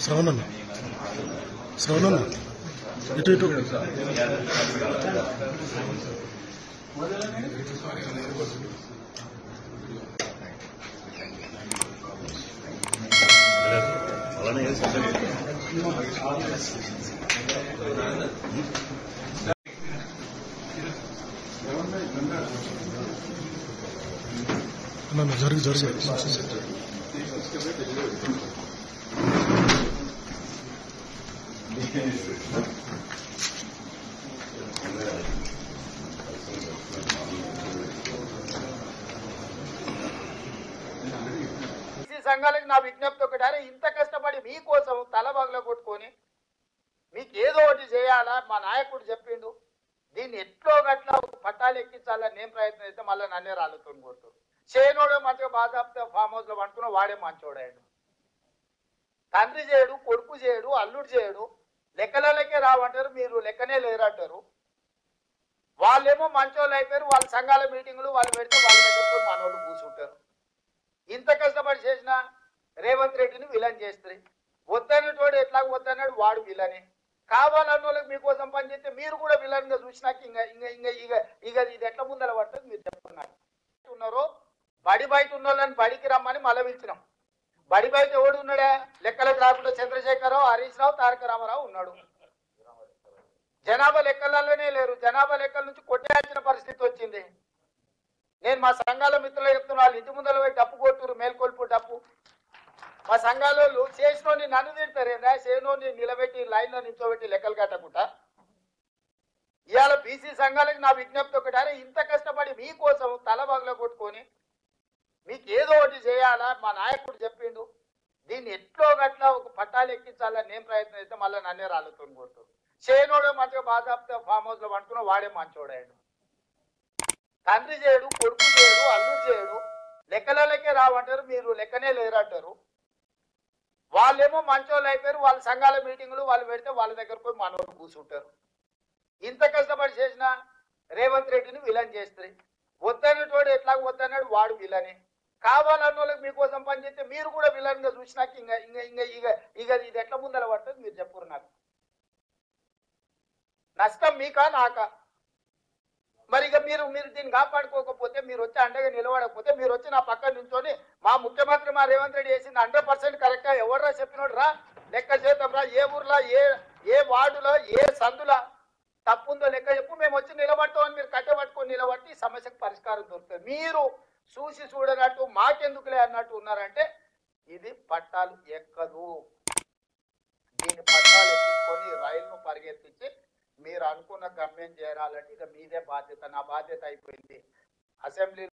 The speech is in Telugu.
శ్రవణన్న శ్రవణన్న ఇటు ఇటు జరిగి జరిగి సంఘాలకు నా విజ్ఞప్తి ఒకటి, అరే ఇంత కష్టపడి మీకోసం తల బగల కొట్టుకొని మీకు ఏదో ఒకటి చేయాలా, మా నాయకుడు చెప్పిండు, దీన్ని ఎట్లో గట్లా పట్టాలు ఎక్కించాలని నేను ప్రయత్నం చేస్తే మళ్ళీ నన్నే రాళ్ళతో కొడుతారు. చేయనోడు మంచిగా బాధాప్త ఫామ్ హౌస్ లో పండుకున్న వాడే మంచోడాడు. తండ్రి చేయడు, కొడుకు చేయడు, అల్లుడు చేయడు, లెక్కలకే రావంటారు, మీరు లెక్కనే లేరంటారు. వాళ్ళేమో మంచోళ్ళు అయిపోయారు, వాళ్ళ సంఘాల మీటింగులు వాళ్ళు పెడితే వాళ్ళ దగ్గర పోయి మనోళ్ళు కూర్చుంటారు. ఇంత కష్టపడి చేసిన రేవంత్ రెడ్డిని విలన్ చేస్తుంది. వద్దనేటోడు ఎట్లా వద్దన్నాడు, వాడు విలనే. కావాలన్న వాళ్ళకి మీకోసం పనిచేస్తే మీరు కూడా విలన్ గా చూసినాక ఇది ఎట్లా ముందర పడుతుంది మీరు చెప్తున్నారు. ఉన్నారో బడి బయట ఉన్న వాళ్ళని బడికి రమ్మని మళ్ళీ పిలిచినాం. బడి బయట ఎవడు ఉన్నాడా, లెక్కలకు రాకుండా చంద్రశేఖరరావు, హరీష్ రావు, తారక రామారావు ఉన్నాడు. జనాభా లెక్కలలోనే లేరు. జనాభా లెక్కల నుంచి కొట్టేయాల్సిన పరిస్థితి వచ్చింది. నేను మా సంఘాల మిత్రులు చెప్తున్నా, వాళ్ళు ఇంటి ముందర పోయి డప్పు కొట్టురు, మేల్కొల్పు డప్పు. మా సంఘాలలో చేసినోని నన్ను తిడతారేనా, చేసినోని నిలబెట్టి లైన్లో నిల్చోబెట్టి లెక్కలు కట్టకుండా. ఇవాళ బీసీ సంఘాలకు నా విజ్ఞప్తి ఒకటి, అరే ఇంత కష్టపడి మీకోసం తల బగల కొట్టుకొని మీకు ఏదో ఒకటి చేయాలా, మా నాయకుడు చెప్పిండు, దీన్ని ఎట్లో గట్లా పట్టాలు ఎక్కించాలని నేను ప్రయత్నం చేస్తే మళ్ళీ నన్నే రాళ్ళతో కొడుతారు. చేయనోడు మంచిగా బాధాప్త ఫామ్ హౌస్ లో పండుకున్న వాడే మంచోడాడు. తండ్రి చేయడు, కొడుకు చేయడు, అల్లుడు చేయడు, లెక్కలకే రావంటారు, మీరు లెక్కనే లేరంటారు. వాళ్ళేమో మంచోళ్ళు అయిపోయారు, వాళ్ళ సంఘాల మీటింగులు వాళ్ళు పెడితే వాళ్ళ దగ్గర పోయి మనోళ్ళు కూర్చుంటారు. ఇంత కష్టపడి చేసిన రేవంత్ రెడ్డిని విలన్ చేస్తుంది. వద్దనేటోడు ఎట్లా వద్దన్నాడు, వాడు విలనే. కావాలన్న వాళ్ళకి మీకోసం పనిచేస్తే మీరు కూడా విలన్ గా చూసినాక ఇది ఎట్లా ముందర పడుతుంది మీరు చెప్పురు. నాకు నష్టం మీకా నాకా? మరి ఇక మీరు దీన్ని కాపాడుకోకపోతే, మీరు వచ్చి అండగా నిలబడకపోతే, మీరు వచ్చి నా పక్కన నుంచొని మా ముఖ్యమంత్రి మా రేవంత్ రెడ్డి చేసింది 100% కరెక్ట్ గా ఎవడరా చెప్పినోడు రా, లెక్క చేద్దాం రా, ఏ ఊర్లో ఏ వార్డులో ఏ సందులో తప్పుందో లెక్క చెప్పు, మేము వచ్చి నిలబడతామని మీరు కట్టబట్టుకొని నిలబట్టి ఈ సమస్యకు పరిష్కారం దొరుకుతుంది. మీరు చూసి చూడనట్టు మాకెందుకులే అన్నట్టు ఉన్నారంటే ఇది పట్టాలు ఎక్కదు. దీని పట్టాలు ఎక్కించుకొని రైలును పరిగెత్తించి మీరు అనుకున్న గమ్యం చేరాలంటే ఇక మీదే బాధ్యత. నా బాధ్యత అయిపోయింది. అసెంబ్లీ